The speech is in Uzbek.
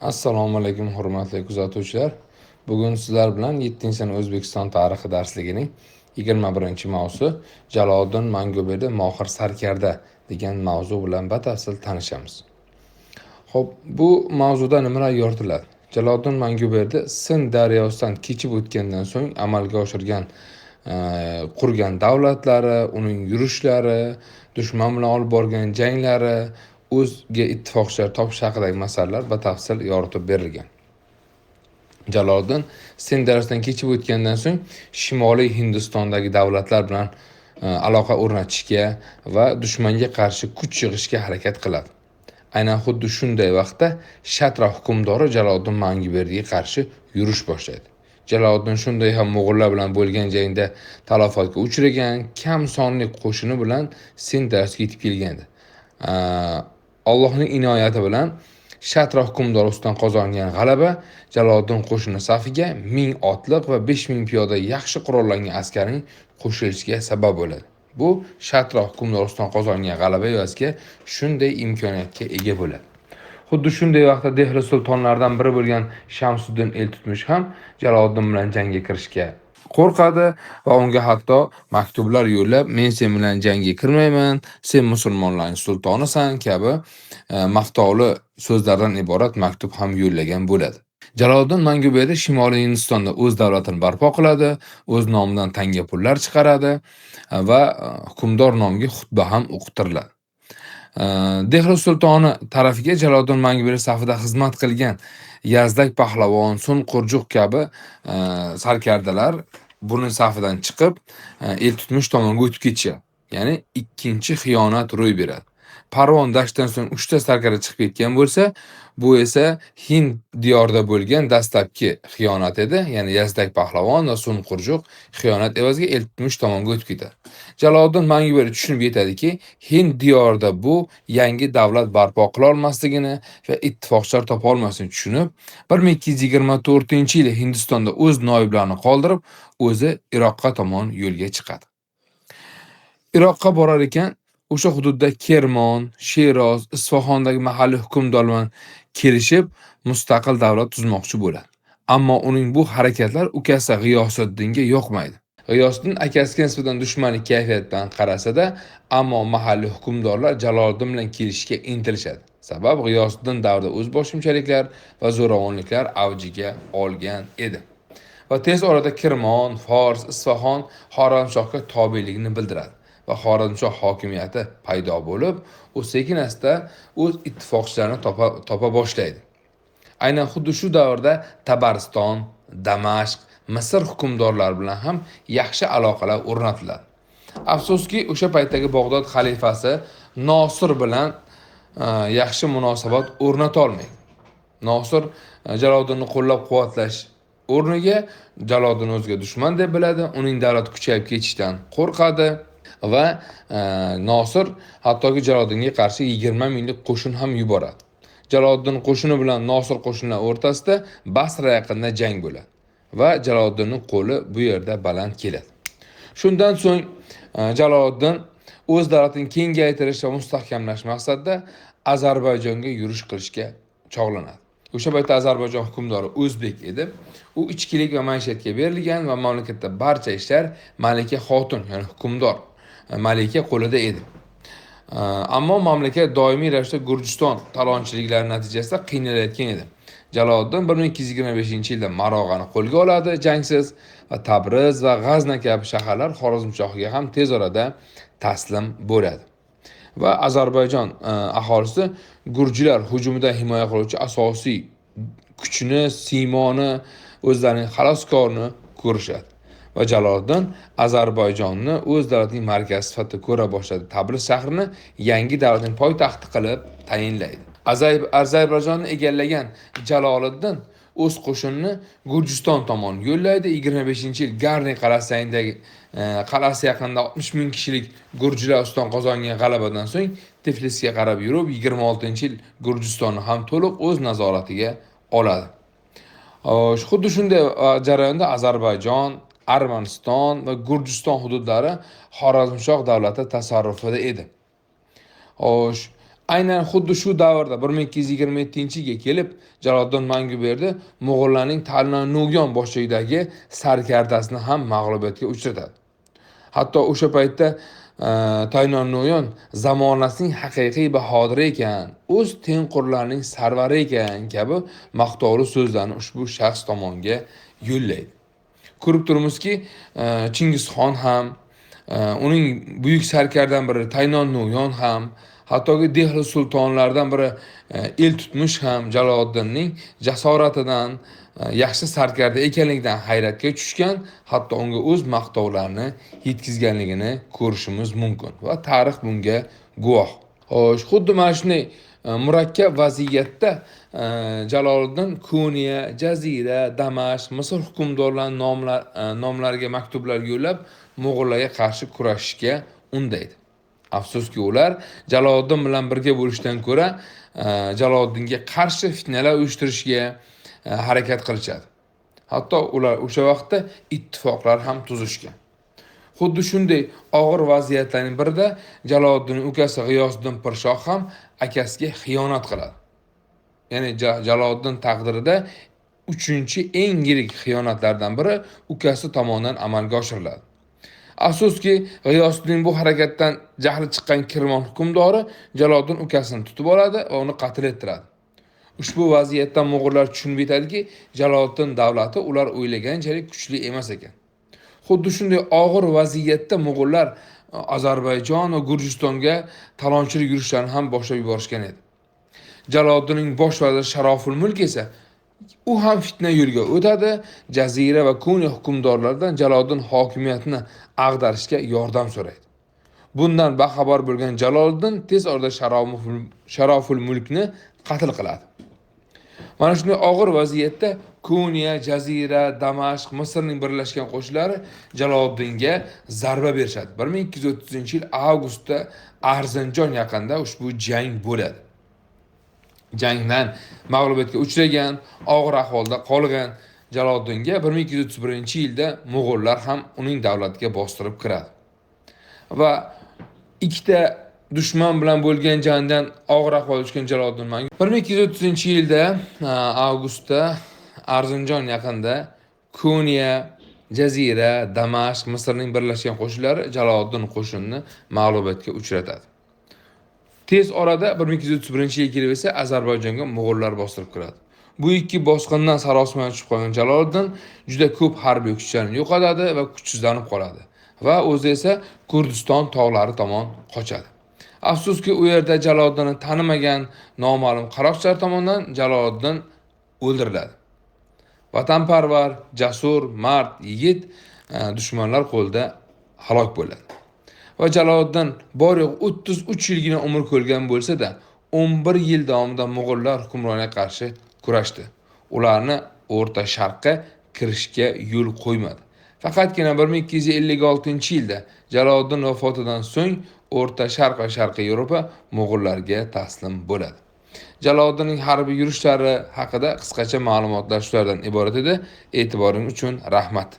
Assalomu alaykum hurmatli kuzatuvchilar. Bugun sizlar bilan 7-sini O'zbekiston tarixi darsligining 21-mavzusi Jaloliddin Manguberdi Mohir Sarkarda degan mavzu bilan batafsil tanishamiz. Xo'p, bu mavzuda nimalar yoritiladi? Jaloliddin Manguberdi Sind daryosidan kechib o'tgandan so'ng amalga oshirgan qurgan davlatlari, uning yurishlari, dushman bilan olib borgan janglari, o'ziga ittifoqchilar topish haqidagi masalalar batafsil yoritib berilgan. Jaloliddin Sind daryosidan kechib o'tgandan so'ng Shimoliy Hindistondagi davlatlar bilan aloqa o'rnatishga va dushmanga qarshi kuch yig'ishga harakat qiladi. Aynan xuddi shunday vaqtda Shatra hukmdori Jaloliddin Manguberdiga qarshi yurish boshlaydi. Jaloliddin shunday ham mo'g'ullar bilan bo'lgan jangda talafotga uchragan, kam sonli qo'shini bilan Sind daryosiga yetib kelgandi. Allohning inoyati bilan Shatra hukmdori ustidan qozongan g'alaba Jaloliddin qo'shini safiga 1000 otliq va 5000 piyoda yaxshi qurollangan askarning qo'shilishiga sabab bo'ladi. Bu Shatra hukmdori ustidan qozongan g'alaba evaziga shunday imkoniyatga ega bo'ladi. Xuddi shunday vaqtda Dehli sultonlaridan biri bo'lgan Shamsuddin Eltutmish ham Jaloliddin bilan jangga kirishga qo'rqadi va unga hatto maktublar yo'llab, "Men sen bilan jangga kirmayman, sen musulmonlarning sultonisan" kabi maqtovli so'zlardan iborat maktub ham yo'llagan bo'ladi. Jaloliddin Manguberdi Shimoliy Hindistonda o'z davlatini barpo qiladi, o'z nomidan tanga pullar chiqaradi va hukmdor nomiga xutba ham o'qitiladi. Dehli sultoni tarafiga Jaloliddin Manguberdi safida xizmat qilgan Yazdak Pahlavon, Sun Qurjuq kabi sarkardalar buning safidan chiqib, Eltutmish tomonga o'tib ketishadi. Ya'ni ikkinchi xiyonat ro'y beradi. Parvon dashtidan so'ng 3 ta sarkarda chiqib ketgan bo'lsa, bu esa Hind diyorida bo'lgan dastlabki xiyonat edi. Ya'ni Yazdak Pahlavon va Sun Qurjuq xiyonat evaziga Eltutmish tomonga o'tib ketadi. Jaloliddin Manguberdi tushunib yetadiki, Hind diyorida bu yangi davlat barpo qila olmasligini va ittifoqchilar topa olmasligini tushunib, 1224-yili Hindistonda o'z noiblarini qoldirib, o'zi Iroqqa tomon yo'lga chiqadi. Iroqqa borar ekan, o'sha hududda Kermon, Sheroz, Isfahondagi mahalliy hukmdorlar bilan kelishib, mustaqil davlat tuzmoqchi bo'ladi. Ammo uning bu harakatlar ukasi G'iyosiddinga yoqmaydi. G'iyosiddin akasiga nisbatan dushmanlik kayfiyatdan qarasa-da, ammo mahalliy hukmdorlar Jaloliddin bilan kelishishga intilishadi. Sabab G'iyosiddin davrida o'zboshimchaliklar va zo'ravonliklar avjiga olgan edi. Va tez orada Kirmon, Fors, Isfahon Xorazmshohga tobeligini bildiradi va Xorazmshoh hokimiyati paydo bo'lib, u sekin-asta o'z ittifoqchilarini topa boshlaydi. Aynan xuddi shu davrda Tabariston, Damashq, Misr hukmdorlari bilan ham yaxshi aloqalar o'rnatiladi. Afsuski, o'sha paytdagi Bag'dod xalifasi Nosir bilan yaxshi munosabat o'rnata olmaydi. Nosir Jaloliddinni qo'llab-quvvatlash o'rniga Jaloliddin o'ziga dushman deb biladi, uning davlati kuchayib ketishdan qo'rqadi va Nosir hattoki Jaloliddinga qarshi 20 minglik qo'shin ham yuboradi. Jaloliddin qo'shini bilan Nosir qo'shinlari o'rtasida Basra yaqinida jang bo'ladi va Jaloliddinning qo'li bu yerda baland keladi. Shundan so'ng Jaloliddin o'z davlatini kengaytirish va mustahkamlash maqsadida Ozarbayjonga yurish qilishga chog'lanadi. O'sha paytda Ozarbayjon hukmdori o'zbek edi. U ichkilik va maishatga berilgan va mamlakatda barcha ishlar malika xotun, ya'ni hukmdor malika qo'lida edi. Ammo mamlakat doimiy ravishda Gurjiston talonchiliklari natijasida qiynalayotgan edi. Jaloliddin 1225-yilda Marog'ani qo'lga oladi jangsiz va Tabriz va G'azna kabi shaharlar Xorazmshohga ham tez orada taslim bo'ladi. Va Ozarbayjon aholisi gurjilar hujumidan himoya qiluvchi asosiy kuchni, siymoni, o'zlarining xaloskorini ko'rishadi. Va Jaloliddin Ozarbayjonni o'z davlatining markazi sifatida ko'ra boshladi. Tabriz shahrini yangi davlatning poytaxti qilib tayinlaydi. Ozarbayjonni egallagan Jaloliddin o'z qo'shinini Gurjiston tomon yo'llaydi. 25-yil Garni qalasi yaqinida 60 ming kishilik gurjilar ustidan qozongan g'alabadan so'ng Tiflisga qarab yurib, 26-yil Gurjistonni ham to'liq o'z nazoratiga oladi. Xuddi shunday jarayonda Ozarbayjon, Armaniston va Gurjiston hududlari Xorazmshoh davlati tasarrufida edi. Aynan xuddi shu davrda 1227-yilga kelib Jaloliddin Manguberdi Mo'g'ullarning Tanlan No'yon boshchiligidagi sarkardasini ham mag'lubiyatga uchratadi. Hatto o'sha paytda Taynon No'yon zamonasining haqiqiy bahodiri ekan, o'z tengqurlarining sarvari ekan kabi maqtovli so'zlarni ushbu shaxs tomonga yo'llaydi. Ko'rib turibmizki, Chingizxon ham, uning buyuk sarkardan biri Taynon No'yon ham, hattoki Dehli sultonlaridan biri el tutmush ham Jaloliddinning jasoratidan, yaxshi sarkarda ekanligidan hayratga tushgan, hatto unga o'z maqtovlarini yetkazganligini ko'rishimiz mumkin va tarix bunga guvoh. Xo'sh, xuddi mana shunday murakkab vaziyatda Jaloliddin Ko'niya, Jazira, Damashq, Misr hukmdorlarining nomlariga maktublar yo'llab Mo'g'ullarga qarshi kurashishga undaydi. Afsuski ular Jaloliddin bilan birga bo'lishdan ko'ra Jaloliddinga qarshi fitnalar uyushtirishga harakat qilishadi. Hatto ular o'sha vaqtda ittifoqlar ham tuzishgan. Xuddi shunday og'ir vaziyatlarning birida Jaloliddinning ukasi G'iyosiddin Podshoh ham akasiga xiyonat qiladi. Ya'ni Jaloliddin taqdirida 3-chi eng yirik xiyonatlardan biri ukasi tomonidan amalga oshiriladi. Afsuski, G'iyosiddin bu harakatdan jahli chiqqan Kirmon hukmdori Jaloliddin ukasini tutib oladi va uni qatl ettiradi. Ushbu vaziyatdan Mo'g'ullar tushunib yetadiki, Jaloliddin davlati ular o'ylaganchalik kuchli emas ekan. Xuddi shunday og'ir vaziyatda Mo'g'ullar Ozarbayjon va Gurjistonga talonchilik yurishlarini ham boshlab yuborishgan edi. Jaloliddinning bosh vaziri Sharoful Mulk esa u ham fitna yo'liga o'tadi, Jazira va Ko'niya hukmdorlaridan Jaloliddin hokimiyatini ag'darishga yordam so'raydi. Bundan baxabar bo'lgan Jaloliddin tez orada Sharoful Mulkni qatl qiladi. Mana shunday og'ir vaziyatda Ko'niya, Jazira, Damashq, Misrning birlashgan qo'shinlari Jaloliddinga zarba berishadi. 1230-yil avgustda Arzinjon yaqinida ushbu jang bo'ladi. Jangdan mag'lubiyatga uchragan, og'ir ahvolda qolgan Jaloliddinga 1231-yilda Mo'g'ullar ham uning davlatiga bostirib kiradi. Va ikkita dushman bilan bo'lgan jangdan og'ir ahvolga tushgan Jaloliddin 1230-yilda avgustda Arzinjon yaqinida Ko'niya, Jazira, Damashq, Misrning birlashgan qo'shinlari Jaloliddin qo'shinini mag'lubiyatga uchratadi. Tez orada 1231-yilga kelib esa Ozarbayjonga Mo'g'ullar bostirib kiradi. Bu ikki bosqindan sarosimaga tushib qolgan Jaloliddin juda ko'p harbiy kuchlarini yo'qotadi va kuchsizlanib qoladi va o'zi esa Kurdiston tog'lari tomon qochadi. Afsuski, u yerda Jaloliddinni tanimagan noma'lum qaroqchilar tomonidan Jaloliddin o'ldiriladi. Vatanparvar, jasur, mard yigit dushmanlar qo'lida halok bo'ladi. Va Jaloliddin bor-yo'q 33 yilgina umr ko'rgan bo'lsa-da, 11 yil davomida Mo'g'ullar hukmroniga qarshi kurashdi. Ularni O'rta Sharqqa kirishga yo'l qo'ymadi. Faqatgina 1256-yilda Jaloliddin vafotidan so'ng O'rta Sharq va Sharqiy Yevropa Mo'g'ullarga taslim bo'ladi. Jaloliddinning harbiy yurishlari haqida qisqacha ma'lumotlar shulardan iborat edi. E'tiboring uchun rahmat.